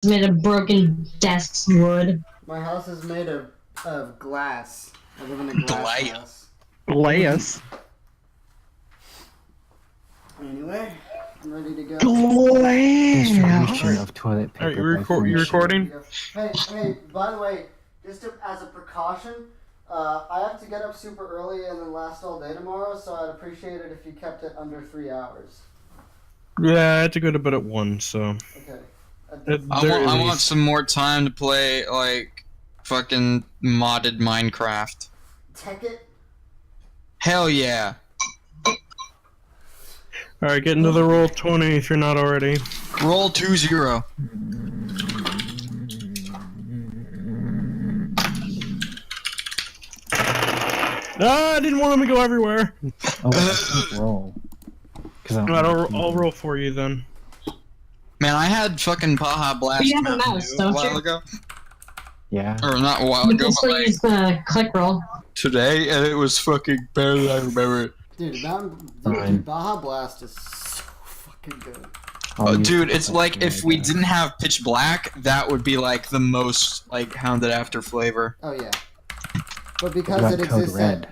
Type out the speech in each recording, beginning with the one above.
It's made of broken desk wood. My house is made of glass. I live in a glass house. Glass. Anyway, I'm ready to go. Distribution of toilet paper. Are you recording? Hey, by the way, just as a precaution, I have to get up super early and then last all day tomorrow, so I'd appreciate it if you kept it under 3 hours. Yeah, I had to go to bed at 1, so... Okay. I want some more time to play, like, fucking modded Minecraft. Tekkit? Hell yeah. Alright, get into the roll 20 if you're not already. Roll 2-0. Ah, I didn't want him to go everywhere. Oh, roll. I'll roll for you then. Man, I had fucking Baja Blast You have a mouse, a don't while you? ago. Yeah. Or not a while You ago, can but still like use the click roll. today, and it was fucking better than I remember it. Dude, Baja Blast is so fucking good. Dude, it's like if we didn't have Pitch Black, that would be like the most like hounded after flavor. Oh yeah. But because it exists Red.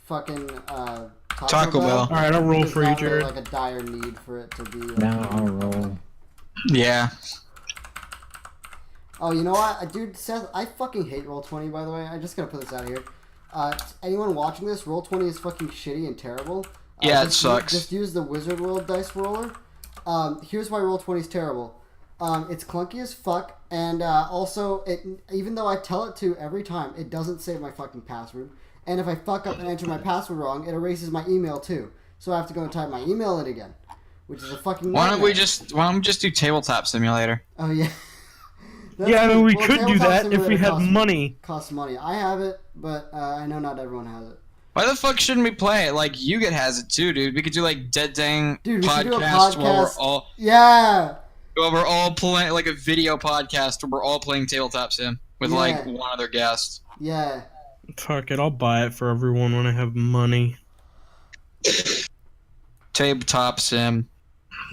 fucking Taco Bell. Alright, I'll roll there's for you, not really, Jared. like a dire need for it to be. Like, Now I'll roll. Yeah. Oh, you know what, dude, Seth, I fucking hate Roll20. By the way, I just gotta put this out here. Anyone watching this, Roll20 is fucking shitty and terrible. Yeah, it sucks. Just use the Wizard World dice roller. Here's why Roll20 is terrible. It's clunky as fuck, and also, even though I tell it to every time, it doesn't save my fucking password. And if I fuck up and enter my password wrong, it erases my email too. So I have to go and type my email in again, which is a fucking Why don't we nightmare. just do Tabletop Simulator? Oh yeah. Yeah, I mean, we could do Tabletop that if we Simulator had costs- money. Costs money. I have it, but I know not everyone has it. Why the fuck shouldn't we play it? Like, Yuget has it too, dude. We could do like Dead Dang Dude, we should do a podcast podcast. Yeah. where we're all playing like a video podcast where we're all playing Tabletop Sim with Yeah. like one other guest. Yeah. Fuck it, I'll buy it for everyone when I have money. Tabletop Sim.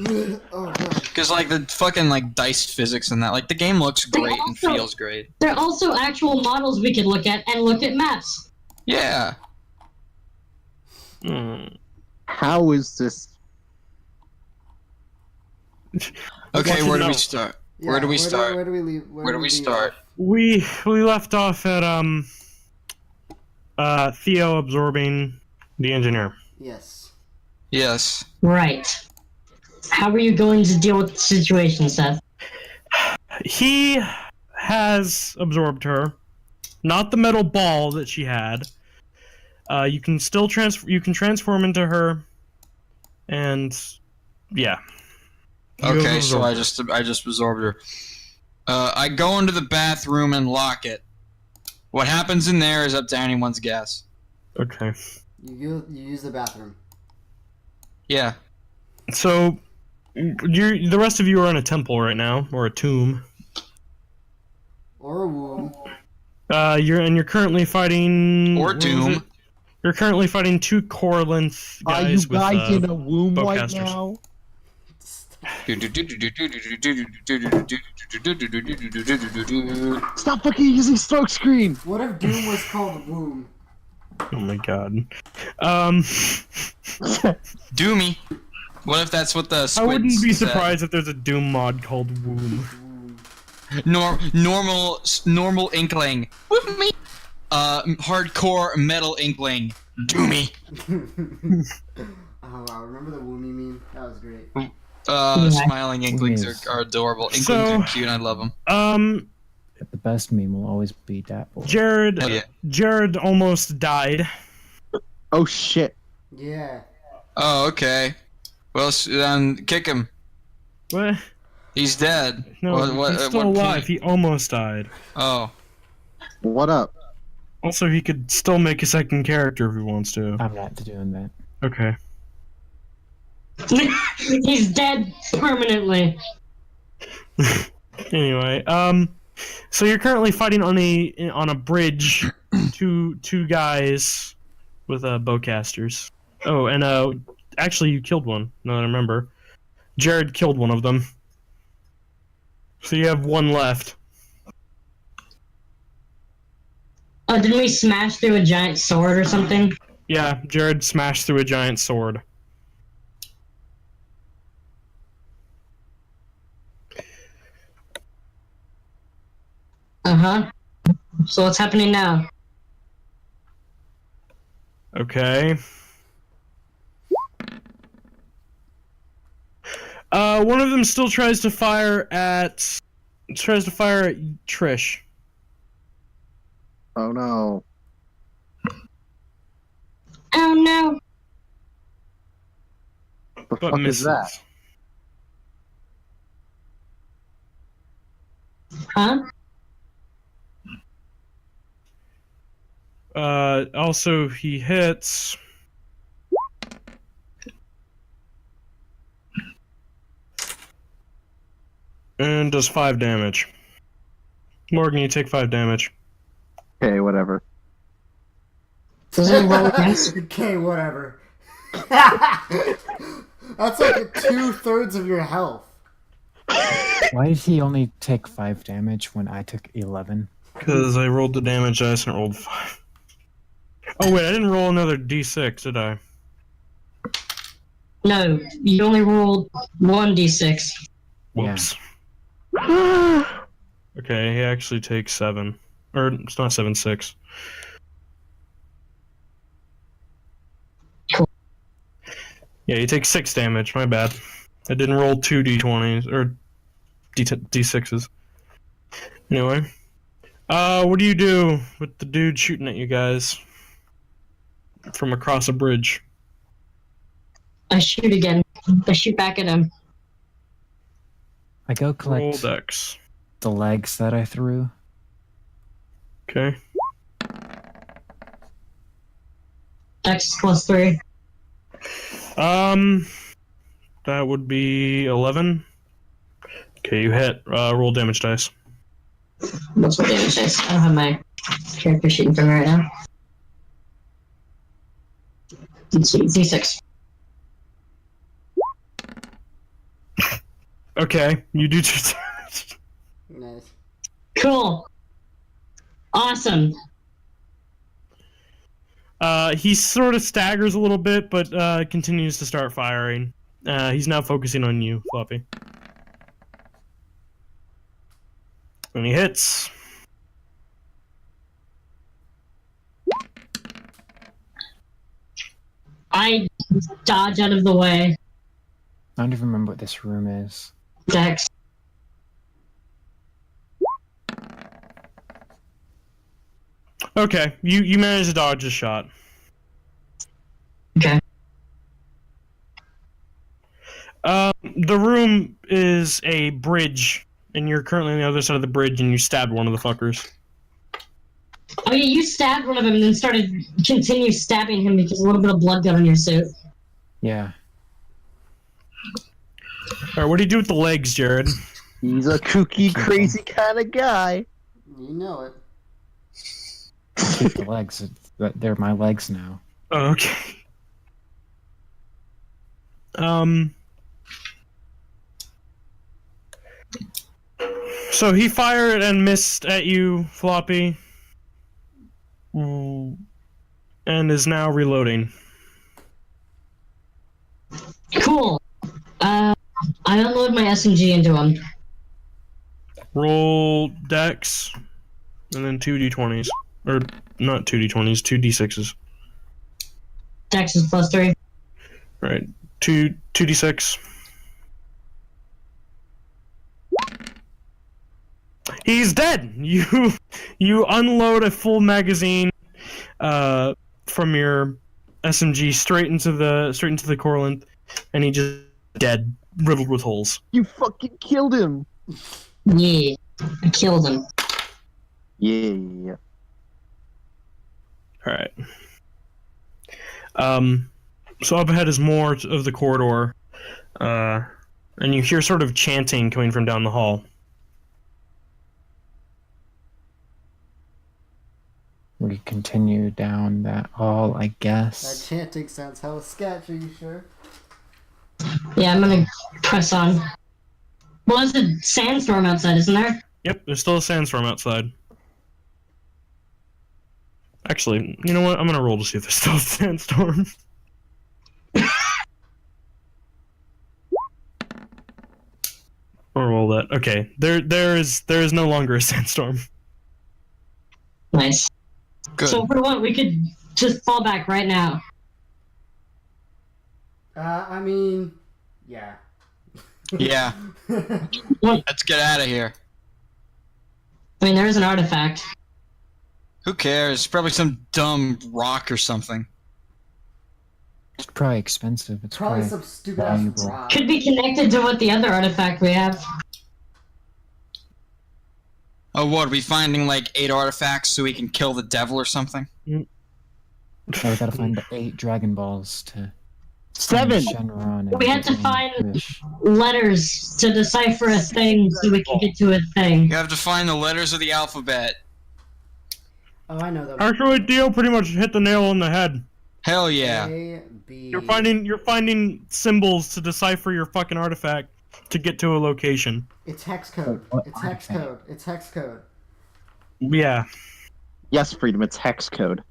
Oh god. Because like the fucking like dice physics and that, like the game looks great and also- feels great. There are also actual models we could look at and look at maps. Yeah. How is this? Okay, Want where to do we know. start? Yeah, Where do we start? Where do we leave? Where do we leave start? off? We left off at Theo absorbing the engineer. Yes. Yes. Right. How are you going to deal with the situation, Seth? He has absorbed her, not the metal ball that she had. You can still transform into her, and yeah. You have Okay, so absorbed her. I just absorbed her. I go into the bathroom and lock it. What happens in there is up to anyone's guess. Okay. You use the bathroom. Yeah. So, the rest of you are in a temple right now, or a tomb. Or a womb. You're currently fighting. Or what was Doom. it? You're currently fighting 2 core length Are guys you with guys in a womb right bowcasters. now? Stop fucking using stroke screen. What if Doom was called womb? Oh my god. Doomy. What if that's what the squids I wouldn't be said? surprised if there's a Doom mod called Womb. Normal inkling. With me. Hardcore metal inkling. Doomy. Oh wow, remember the woomy meme? That was great. Smiling inklings are adorable. Inklings are cute. I love them. The best meme will always be Dapple. Jared. Hell yeah. Jared almost died. Oh shit. Yeah. Oh, okay. Well, then kick him. What? He's dead. No, What- he's at still what alive. point? He almost died. Oh. What up? Also, he could still make a second character if he wants to. I'm not doing that. Okay. He's dead permanently. Anyway, so you're currently fighting on a bridge, two guys with bowcasters. Oh, and actually you killed one. Now that I remember, Jared killed one of them. So you have one left. Oh, didn't we smash through a giant sword or something? Yeah, Jared smashed through a giant sword. Uh-huh. So what's happening now? Okay. One of them still tries to fire at Trish. Oh no. Oh no. The But fuck misses. is that? Huh? Also he hits. And does 5 damage. Morgan, you take 5 damage. Okay, whatever. Doesn't he roll against? Okay, whatever. That's like 2/3 of your health. Why did he only take 5 damage when I took 11? Because I rolled the damage dice and rolled 5. Oh wait, I didn't roll another d6, did I? No, you only rolled 1d6. Whoops. Okay, he actually takes 7. Or, it's not 7, 6. Cool. Yeah, he takes 6 damage, my bad. I didn't roll 2 d20s, or d6s. Anyway. What do you do with the dude shooting at you guys? From across a bridge. I shoot again. I shoot back at him. I go Roll collect dex. the legs that I threw. Okay. Dex plus 3. That would be 11. Okay, you hit. Roll damage dice. What's my damage dice? I don't have my character sheet in front of me right now. Let's see, D6. Okay, you do 2 damage. Nice. Cool. Awesome. He sort of staggers a little bit, but continues to start firing. He's now focusing on you, Floppy. And he hits. I dodge out of the way. I don't even remember what this room is. Dex. Okay, you manage to dodge a shot. Okay. The room is a bridge, and you're currently on the other side of the bridge, and you stabbed one of the fuckers. Oh yeah, you stabbed one of them and then continue stabbing him because a little bit of blood got on your suit. Yeah. Alright, what do you do with the legs, Jared? He's a kooky, crazy kind of guy. You know it. Keep the legs. They're my legs now. Okay. So he fired and missed at you, Floppy. And is now reloading. Cool. I unload my SMG into him. Roll dex, and then 2d20s. Or, not 2d20s, 2d6s. Dex is plus 3. Right, 2d6. He's dead! You unload a full magazine from your SMG straight into the Corlent, and he just dead, riddled with holes. You fucking killed him. Yeah. I killed him. Yeah. Alright. So up ahead is more of the corridor, and you hear sort of chanting coming from down the hall. We continue down that hall, I That guess. chanting sounds hella sketchy, you sure? Yeah, I'm gonna press on. Well, there's a sandstorm outside, isn't there? Yep, there's still a sandstorm outside. Actually, you know what? I'm gonna roll to see if there's still a sandstorm. I'll roll that. Okay, there is no longer a sandstorm. Nice. Good. So if we want, we could just fall back right now. I mean, yeah. Yeah. Let's get out of here. I mean, there is an artifact. Who cares? Probably some dumb rock or something. It's probably expensive. It's Probably probably some stupid ass valuable. rock. Could be connected to what the other artifact we have. Oh, what? Are we finding like 8 artifacts so we can kill the devil or something? Now we gotta find the 8 Dragon Balls to 7. Shenron and We had to Gilgamesh. find letters to decipher a thing so we can get to a thing. You have to find the letters of the alphabet. Oh, I know them. Actually, Dio pretty much hit the nail on the head. Hell yeah. A, B. You're finding symbols to decipher your fucking artifact to get to a location. It's hex code. What It's hex artifact? code. It's hex code. Yeah. Yes, Freedom, it's hex code.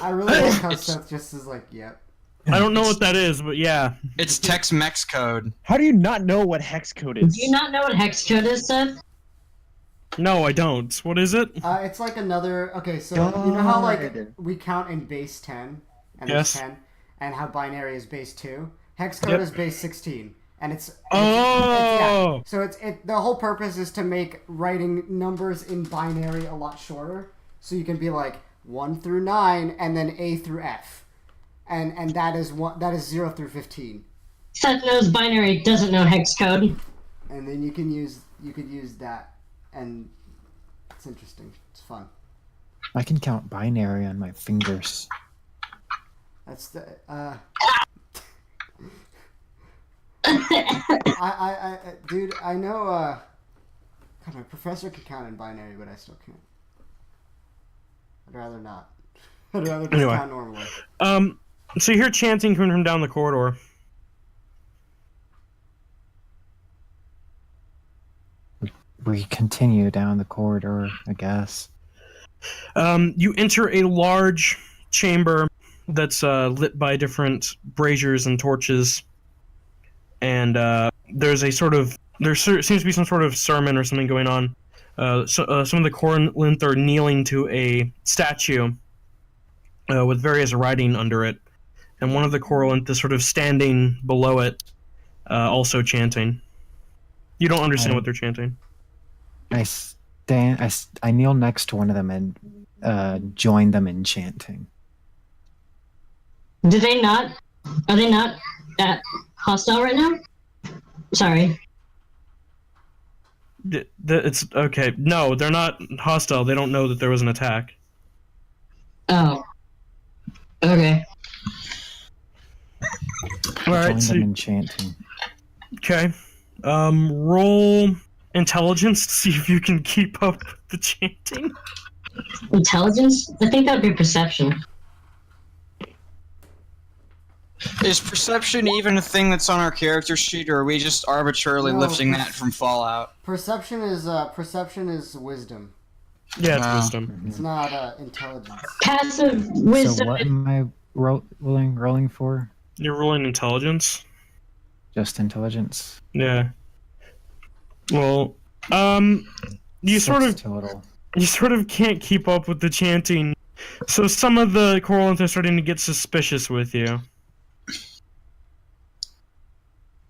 I really like how Seth just is like, yep. I don't know what that is, but yeah. It's Tex-Mex code. How do you not know what hex code is? Do you not know what hex code is, Seth? No, I don't. What is it? It's like another. Okay, so you know how like God. we count in base 10 and Yes. there's 10, and how binary is base 2. Hex code Yep. is base 16, and it's Oh! yeah. So the whole purpose is to make writing numbers in binary a lot shorter, so you can be like 1 through 9 and then A through F, and that is 0 through 15, Seth knows binary, doesn't know hex code. and then you could use that, and it's interesting. It's fun. I can count binary on my fingers. That's the dude, I know God, my professor could count in binary, but I still can't. I'd rather not. I'd rather just Anyway. count normally. So you hear chanting coming from down the corridor. We continue down the corridor, I guess. You enter a large chamber that's lit by different braziers and torches, and there's a sort of seems to be some sort of sermon or something going on. Some of the Corinth are kneeling to a statue with various writing under it, and one of the Corinth is sort of standing below it, also chanting. You don't understand what they're chanting. I kneel next to one of them and join them in chanting. Do they not? Are they not at hostile right now? Sorry. It's okay. No, they're not hostile. They don't know that there was an attack. Oh. Okay. All right. Join So, them in chanting. okay. Roll intelligence to see if you can keep up with the chanting. Intelligence? I think that would be perception. Is perception even a thing that's on our character sheet, or are we just arbitrarily No, lifting that from Fallout? Perception is wisdom. Yeah, it's Wow. wisdom. It's not intelligence. Passive So wisdom. what am I rolling for? You're rolling intelligence. Just intelligence. Yeah. Well, you sort Six of total. can't keep up with the chanting, so some of the Corinth are starting to get suspicious with you. I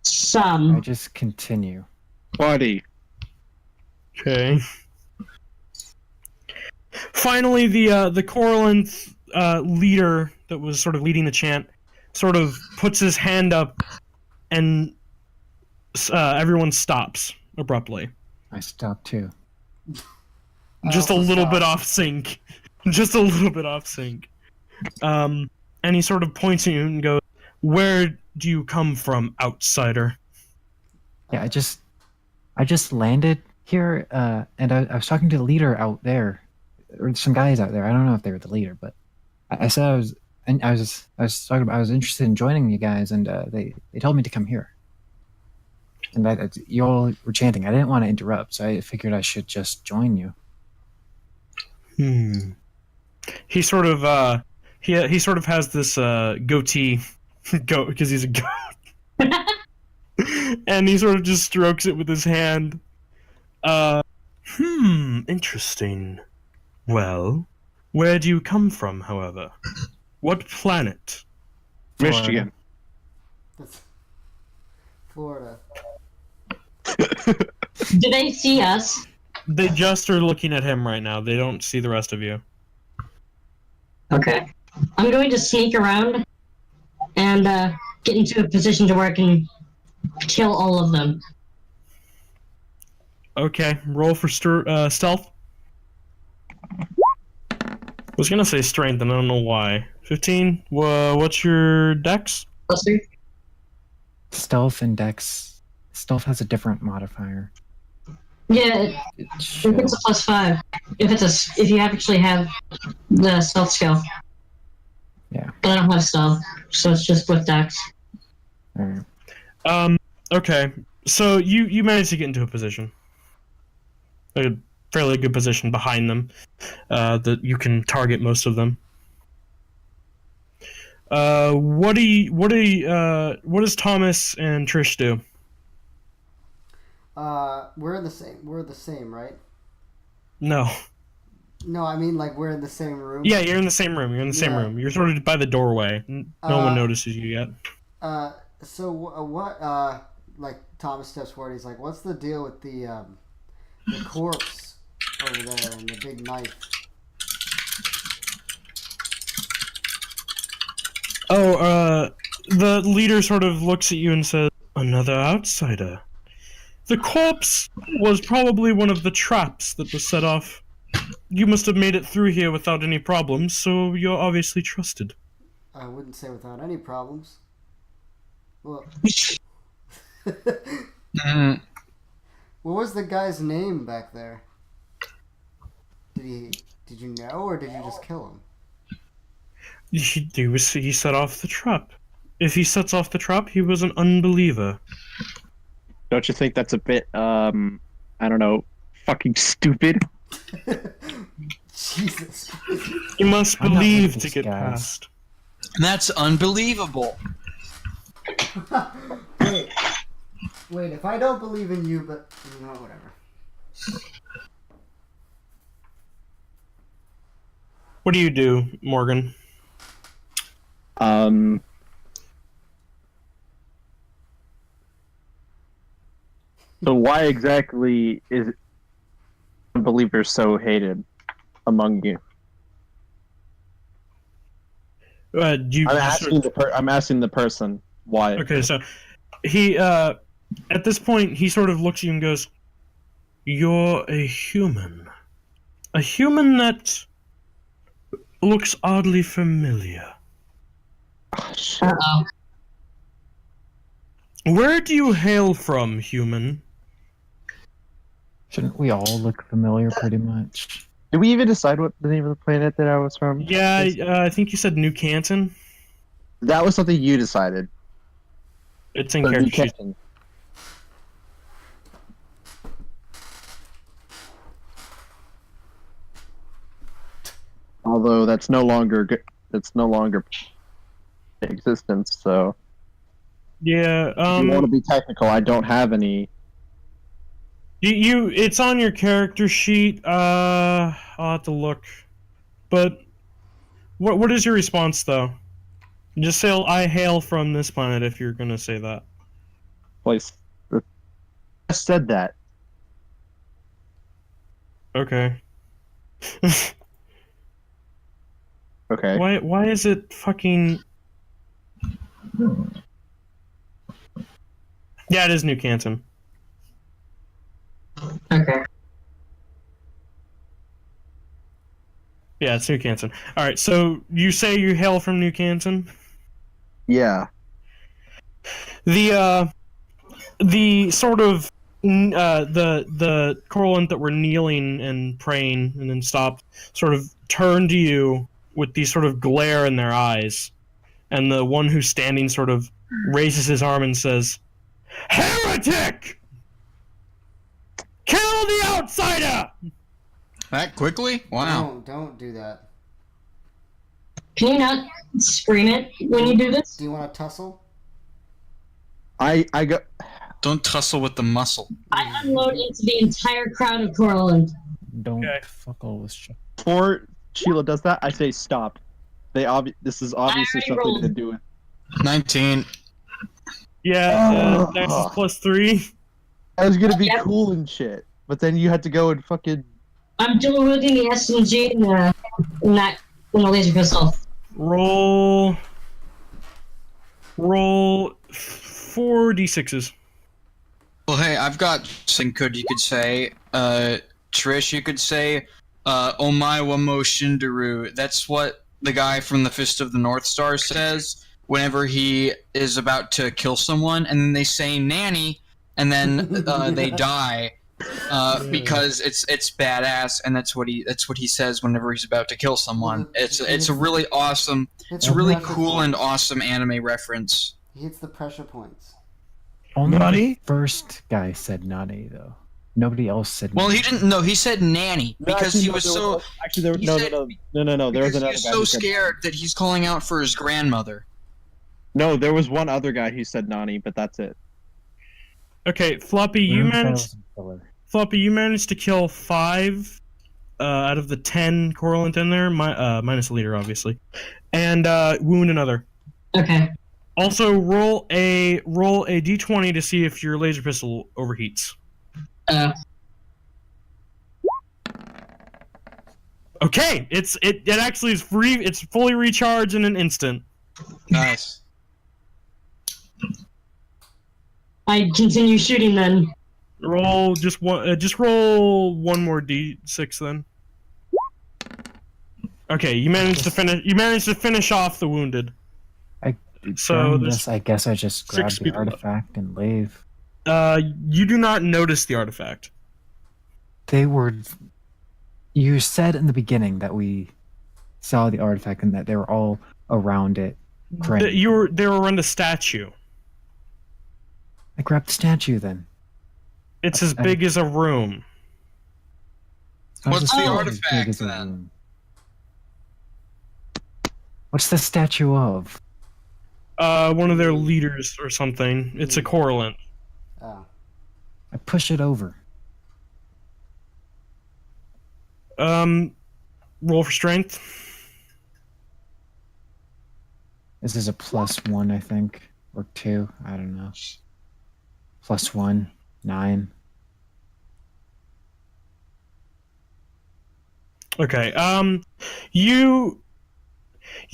Some. just continue. Buddy. Okay. Finally, the Corinth leader that was sort of leading the chant sort of puts his hand up, and everyone stops abruptly. I stop too. Just a also little stop. bit off sync. Just a little bit off sync. And he sort of points at you and goes, "Where do you come from, outsider?" Yeah, I just landed here, and I was talking to the leader out there, or some guys out there. I don't know if they were the leader, but I said and I was talking about I was interested in joining you guys, and they told me to come here. And you all were chanting. I didn't want to interrupt, so I figured I should just join you. He sort of he sort of has this goatee, goat because he's a goat, and he sort of just strokes it with his hand. Interesting. Well, where do you come from, however? What planet? Michigan. That's Florida. Do they see us? They just are looking at him right now. They don't see the rest of you. Okay. I'm going to sneak around and get into a position to where I can kill all of them. Okay, roll for stealth. I was gonna say strength, and I don't know why. 15. What's your dex? +3. Stealth and Dex. Stealth has a different modifier. Yeah, It if should. it's a +5. If you actually have the stealth skill. Yeah. But I don't have stealth, so it's just with dex. Alright. Okay. So you managed to get into a position. A fairly good position behind them. That you can target most of them. What does Thomas and Trish do? We're the same, right? No. No, I mean like we're in the same room. Yeah, you're in the same room. Yeah. You're sort of by the doorway. No one notices you yet. So what? Like Thomas steps forward. He's like, "What's the deal with the corpse over there and the big knife?" The leader sort of looks at you and says, "Another outsider. The corpse was probably one of the traps that was set off. You must have made it through here without any problems, so you're obviously trusted." I wouldn't say without any problems. Well, Mm, what was the guy's name back there? Did you know, or did you just kill him? He set off the trap. If he sets off the trap, he was an unbeliever. Don't you think that's a bit, I don't know, fucking stupid? Jesus. You must I'm not believe with to these get guys. past. that's unbelievable. Wait, if I don't believe in you, but no, whatever. What do you do, Morgan? So why exactly is unbelievers so hated among you? I'm asking the person why. Okay, so he at this point he sort of looks at you and goes, "You're a human that looks oddly familiar. Oh, shit. Uh-oh. Where do you hail from, human?" Shouldn't we all look familiar pretty much? Did we even decide what the name of the planet that I was from? Yeah, I think you said New Canton. That was something you decided. It's in So character New sheet. Canton. Although that's no longer in existence. So Yeah, if you want to be technical, I don't have any. it's on your character sheet. I'll have to look. But what is your response though? Just say I hail from this planet if you're gonna say that. Place. I said that. Okay. Okay. Why is it fucking? Yeah, it is New Canton. Okay. Yeah, it's New Canton. All right, so you say you hail from New Canton. Yeah. The sort of the correlate that were kneeling and praying and then stopped sort of turned to you with these sort of glare in their eyes, and the one who's standing sort of raises his arm and says, "Heretic! Kill the outsider!" That quickly? Wow. Don't do that. Can you not scream it when you do this? Do you want to tussle? I got. Don't tussle with the muscle. I unload into the entire crowd of Coraline. Don't Okay. fuck all this shit. Before Sheila does that, I say stop. This is obviously I already something to rolled. do with. 19. Yeah, Oh. Dex is +3. I was gonna be Yep. cool and shit, but then you had to go and fucking. I'm dual wielding the SMG and the laser pistol. Roll 4d6s. Well, hey, I've got Sinkud, you could say. Trish, you could say. Omae wa mo shinderu. That's what the guy from the Fist of the North Star says whenever he is about to kill someone, and then they say nanny, and then they die. Because it's badass, and that's what he says whenever he's about to kill someone. It's a really awesome, it's a really cool and awesome anime reference. He hits the pressure points. Only Nani? the first guy said Nani, though. Nobody else said Well, Nani. he didn't know. He said nanny because he was so Actually, there was he no, said- no. There was because another he's guy. so who said, scared that he's calling out for his grandmother. No, there was one other guy who said Nani, but that's it. Okay, Floppy, you Moon managed. Trails and Killer. Floppy, you managed to kill 5 out of the 10 Corallant in there, minus the leader, obviously, and wound another. Okay. Also, roll a d20 to see if your laser pistol overheats. Okay, it actually is free. It's fully recharged in an instant. Nice. I continue shooting then. Roll just one. Just roll one more d6 then. Okay, you managed to finish. You managed to finish off the wounded. So During there's this, I guess I just 6 grabbed the people left. artifact and leave. You do not notice the artifact. They were. You said in the beginning that we saw the artifact and that they were all around it. Great. They were around the statue. I grabbed the statue then. It's as I- big as a room. How does What's it the feel as artifact, big as a then? room? What's the statue of? One of their leaders or something. It's a Corallant. Oh. I push it over. Roll for strength. This is a +1, I think, or 2. I don't know. +1, 9. Okay. You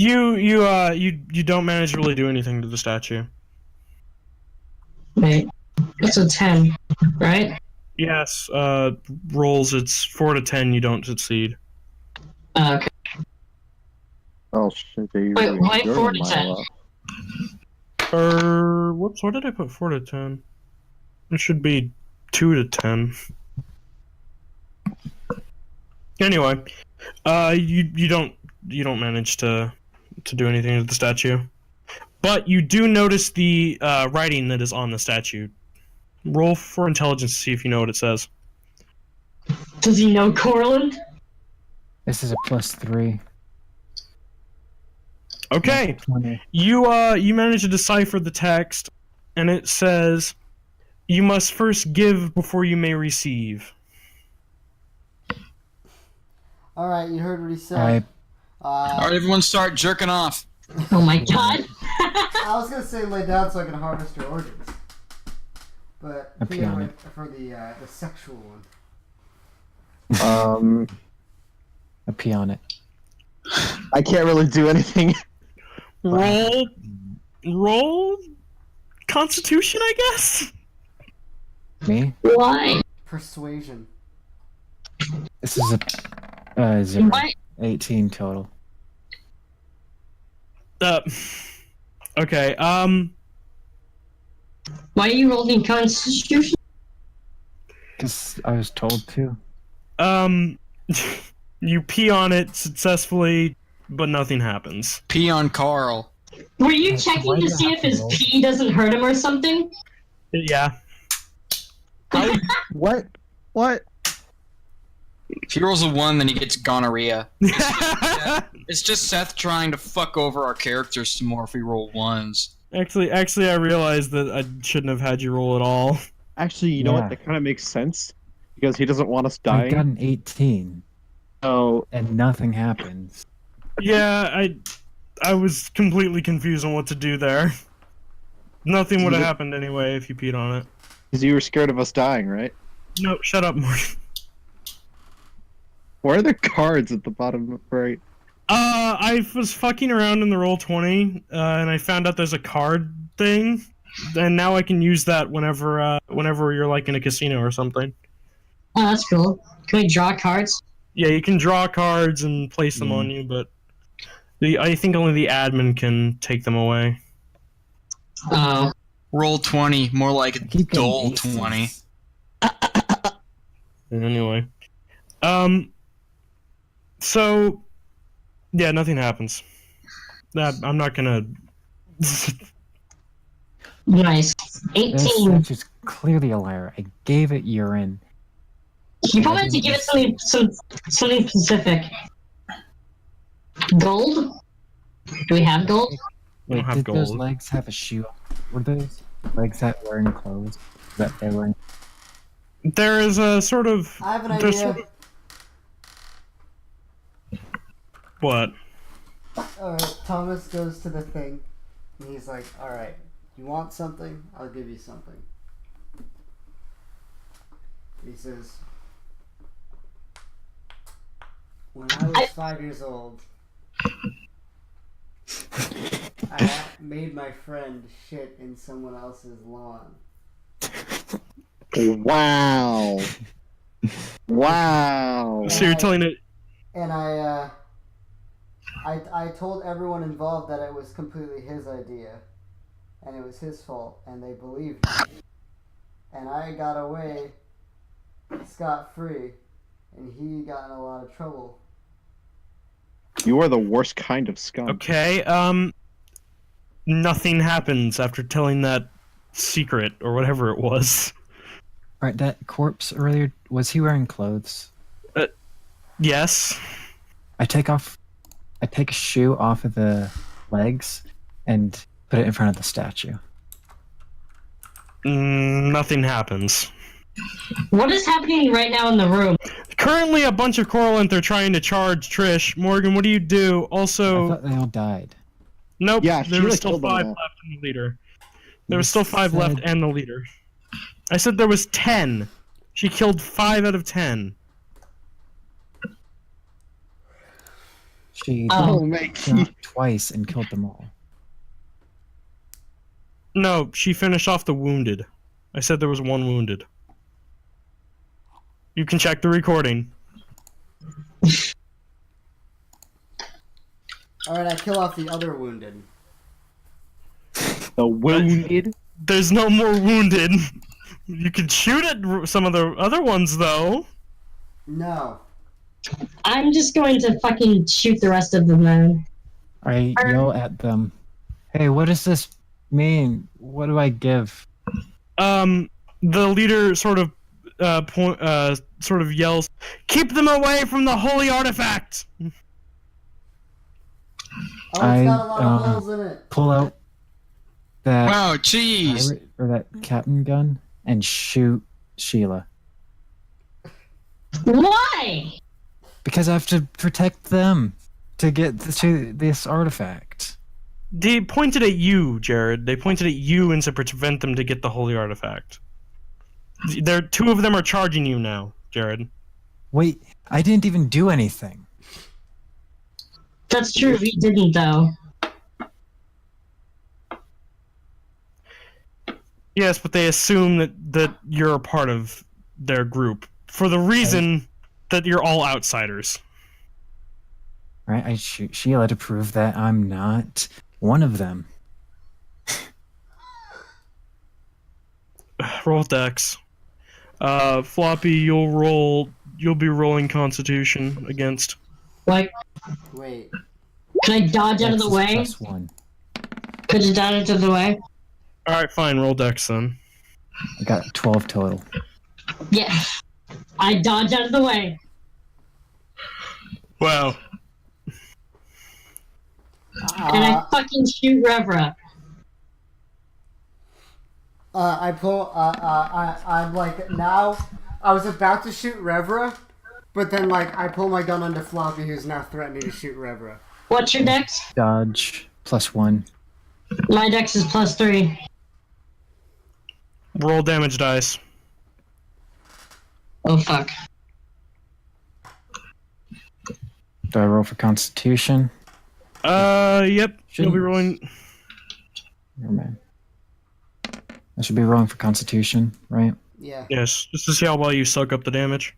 don't manage to really do anything to the statue. Wait. It's a 10, right? Yes. Rolls. It's 4 to 10. You don't succeed. Okay. Oh shit! Wait, why 4 to 10? Whoops. What did I put 4 to 10? It should be 2 to 10. Anyway, you don't manage to do anything to the statue, but you do notice the writing that is on the statue. Roll for intelligence to see if you know what it says. Does he know Coraline? This is a +3. Okay, 20. you manage to decipher the text, and it says, "You must first give before you may receive." All right, you heard what he I said. All right, everyone, start jerking off. Oh my god. I was gonna say lay down so I can harvest your organs, but A Theo piano. went for the sexual one. I pee on it. I can't really do anything. Roll Constitution, I guess. Me? Why? Persuasion. This is a 0. Why? 18 total. Okay. Why are you rolling Constitution? Because I was told to. You pee on it successfully. but nothing happens. Pee on Carl. Were you So checking why to do I see have if to his roll? pee doesn't hurt him or something? Yeah. What? What? If he rolls a 1, then he gets gonorrhea. It's just Seth trying to fuck over our characters some more if we roll 1s. Actually, I realized that I shouldn't have had you roll at all. Actually, you know Yeah. what? That kind of makes sense because he doesn't want us I got dying. an 18, So and nothing happens. Yeah, I was completely confused on what to do there. Nothing would have happened anyway if you peed on it. because you were scared of us dying, right? No, shut up, Morgan. Where are the cards at the bottom right? I was fucking around in the Roll20, and I found out there's a card thing, and now I can use that whenever you're like in a casino or something. Oh, that's cool. Can we draw cards? Yeah, you can draw cards and place them on you, but I think only the admin can take them away. Oh. Roll 20, more I like keep getting dull aces. 20. Anyway, so yeah, nothing happens. I'm not gonna. Nice. This 18. statue is clearly a liar. I gave it urine. You probably have to give it something specific. Gold? Do we have gold? I don't Wait, have did those gold. legs have a shoe? Were those legs that wearing clothes that they were? There is a sort of. I have an there's idea. sort of- What? Alright, Thomas goes to the thing, and he's like, alright, you want something? I'll give you something. He says, when I was 5 years old, I made my friend shit in someone else's lawn. Wow. Wow. So you're telling it. And I told everyone involved that it was completely his idea, and it was his fault, and they believed me. And I got away scot-free, and he got in a lot of trouble. You are the worst kind of scum. Okay, nothing happens after telling that secret or whatever it was. Alright, that corpse earlier, was he wearing clothes? Yes. I take a shoe off of the legs and put it in front of the statue. Nothing happens. What is happening right now in the room? Currently, a bunch of Coralinth are trying to charge Trish. Morgan, what do you do? I Also, thought they all died. nope. Yeah, there Sheila was still killed them 5 all. left in the leader. There You was still 5 left said- and the leader. I said there was 10. She killed 5 out of 10. She Oh. Oh, mate. shot twice and killed them all. No, she finished off the wounded. I said there was 1 wounded. You can check the recording. Alright, I kill off the other wounded. The wounded. There's no more wounded. You can shoot at some of the other ones, though. No. I'm just going to fucking shoot the rest of them then. I yell at them, "Hey, what does this mean? What do I give?" The leader sort of yells, "Keep them away from the holy artifact!" Oh, it's I, got a lot of holes in it. Pull out that Wow, jeez. pirate, or that captain gun and shoot Sheila Why? because I have to protect them to get to this artifact. They pointed at you, Jared. They pointed at you and to prevent them to get the holy artifact. 2 of them are charging you now, Jared. Wait, I didn't even do anything. That's true, we didn't though. Yes, but they assume that you're a part of their group for the reason that you're all outsiders. Right? I shoot Sheila to prove that I'm not one of them. Roll dex. Floppy, you'll be rolling Constitution against. Like, Wait. Could I dodge out of the way? +1. Could you dodge out of the way? All right, fine. Roll dex then. I got 12 total. Yeah. I dodge out of the way. Wow. And I fucking shoot Revra. I pull. I'm like now. I was about to shoot Revra, but then like I pull my gun onto Floppy, who's now threatening to shoot Revra. What's your dex? Dodge +1. My dex is +3. Roll damage dice. Oh fuck. Do I roll for Constitution? Yep. You'll be Shouldn't- rolling. Never mind. I should be rolling for Constitution, right? Yeah. Yes, just to see how well you soak up the damage.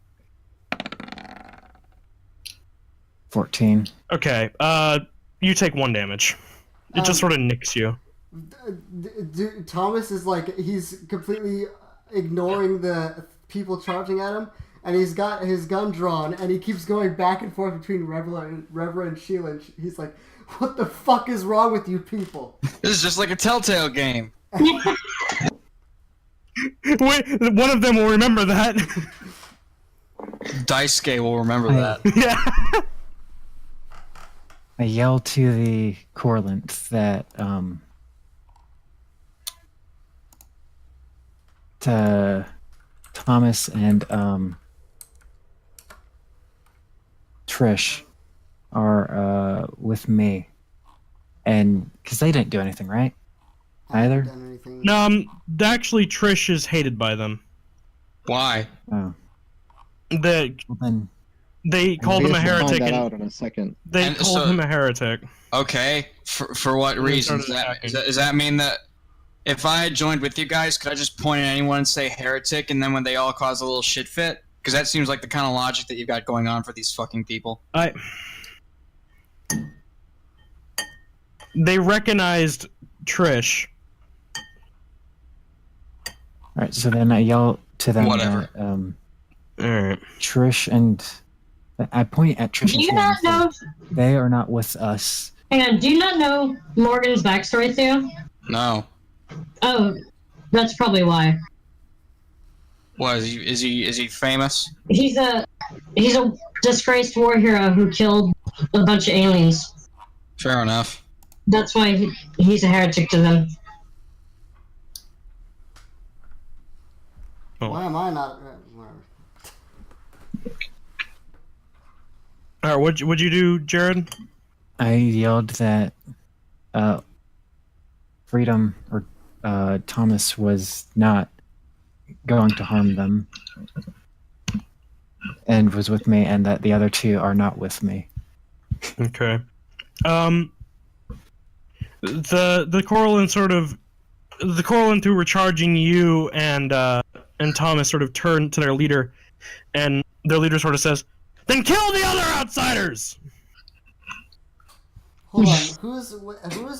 14. Okay. You take 1 damage. It just sort of nicks you. Thomas is like he's completely ignoring the people charging at him, and he's got his gun drawn, and he keeps going back and forth between Revra and Sheila. And he's like, "What the fuck is wrong with you people?" This is just like a Telltale game. Wait, one of them will remember that. Daisuke will remember I- that. Yeah. I yell to the correlate that to Thomas and Trish are with me, and because they didn't do anything, right? I haven't Either? done anything. No, actually, Trish is hated by them. Why? Oh, They well then. called him a I guess we'll heretic, find that and out in a second. they And called so- him a heretic. Okay. For what And they reason? started attacking. Does that mean that if I had joined with you guys, could I just point at anyone and say heretic, and then when they all cause a little shit fit? Because that seems like the kind of logic that you've got going on for these fucking people. They recognized Trish. All right, so then I yell to them Whatever. that Alright. Trish and I point at Trish Do and you Sheila not and say, know? they are not with us. Hang on. Do you not know Morgan's backstory, Theo? No. Oh, that's probably why. What is he famous? He's a disgraced war hero who killed a bunch of aliens. Fair enough. That's why he's a heretic to them. Why am I not? Whatever. Alright, what'd you do, Jared? I yelled that Freedom or Thomas was not going to harm them and was with me, and that the other two are not with me. Okay. The Corlin who were charging you and Thomas sort of turned to their leader, and their leader sort of says, "Then kill the other outsiders!" Hold on. Who's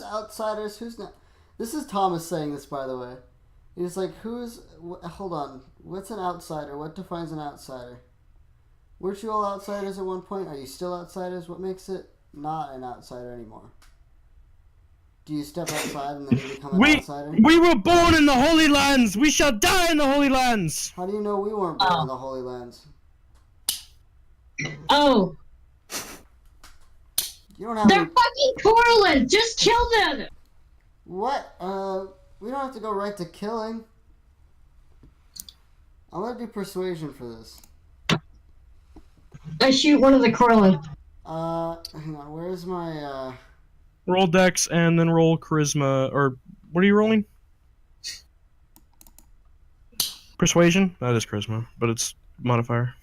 outsiders? Who's not? This is Thomas saying this, by the way. He's like, hold on. What's an outsider? What defines an outsider? Weren't you all outsiders at one point? Are you still outsiders? What makes it not an outsider anymore? Do you step outside and then you become an outsider? We were born in the Holy Lands! We shall die in the Holy Lands! How do you know we weren't born in the Holy Lands? Oh, You don't have they're any... fucking Corlin! Just kill them! What? We don't have to go right to killing. I'm gonna do persuasion for this. I shoot one of the Corlin. Hang on. Where's my, Roll Dex and then roll Charisma, or what are you rolling? Persuasion? That is Charisma, but it's modifier.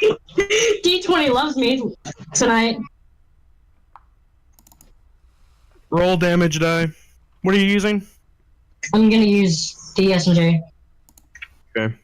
D20 loves me tonight. Roll damage die. What are you using? I'm gonna use the SMJ. Okay.